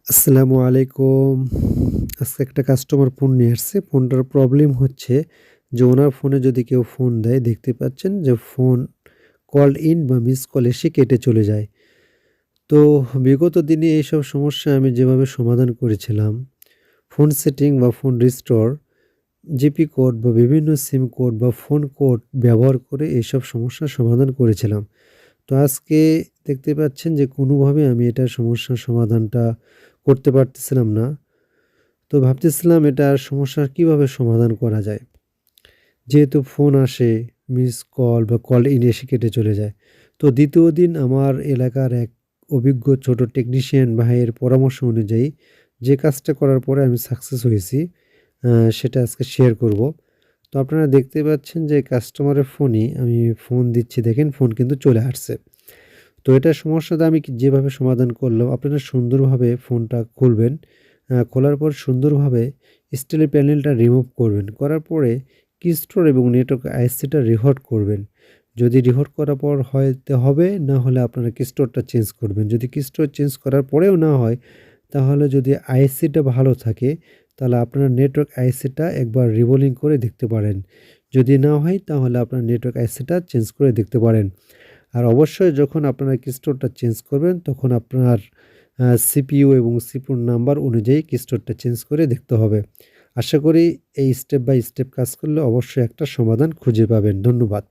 আসসালামু আলাইকুম। আজকে একটা কাস্টমার ফোন নিয়ে আসছে। ফোনটার প্রবলেম হচ্ছে যে ওনার ফোনে যদি কেউ ফোন দেয় দেখতে পাচ্ছেন যে ফোন কল ইন বা মিস কল এসে কেটে চলে যায়। তো বিগত দিনে এইসব সমস্যা আমি যেভাবে সমাধান করেছিলাম, ফোন সেটিং বা ফোন রিস্টোর, জিপি কোড বা বিভিন্ন সিম কোড বা ফোন কোড ব্যবহার করে এইসব সমস্যার সমাধান করেছিলাম। তো আজকে দেখতে পাচ্ছেন যে কোনোভাবে আমি এটার সমস্যার সমাধানটা করতে পারতেছিলাম না। তো ভাবতেছিলাম এটার সমস্যার কিভাবে সমাধান করা যায়। যেহেতু ফোন আসে, মিস কল বা কল ইন এসে কেটে চলে যায়। তো ২য় দিন আমার এলাকার এক অভিজ্ঞ ছোট টেকনিশিয়ান ভাইয়ের পরামর্শ অনুযায়ী যে কাজটা করার পরে আমি সাকসেস হয়েছি, সেটা আজকে শেয়ার করব। তো আপনারা দেখতে পাচ্ছেন যে কাস্টমারের ফোনই আমি ফোন দিচ্ছি, দেখেন ফোন কিন্তু চলে আসছে। তো এটার সমস্যাটা আমি যেভাবে সমাধান করলাম, আপনারা সুন্দরভাবে ফোনটা খুলবেন। খোলার পর সুন্দরভাবে স্টিলের প্যানেলটা রিমুভ করবেন। করার পরে কিস্টোর এবং নেটওয়ার্ক আইসিটা রিহট করবেন। যদি রিহট করার পর হয়তো হবে, না হলে আপনারা কিস্টোরটা চেঞ্জ করবেন। যদি কিস্টোর চেঞ্জ করার পরেও না হয়, তাহলে যদি আইসিটা ভালো থাকে, তাহলে আপনার নেটওয়ার্ক আইসিটা একবার রিবোলিং করে দেখতে পারেন। যদি না হয়, তাহলে আপনার নেটওয়ার্ক আইসিটা চেঞ্জ করে দেখতে পারেন। আর অবশ্যই যখন আপনারা কিস্টোরটা চেঞ্জ করবেন, তখন আপনার সিপিইউ এবং সিপিইউর নাম্বার অনুযায়ী কিস্টোরটা চেঞ্জ করে দেখতে হবে। আশা করি এই স্টেপ বাই স্টেপ কাজ করলে অবশ্যই একটা সমাধান খুঁজে পাবেন। ধন্যবাদ।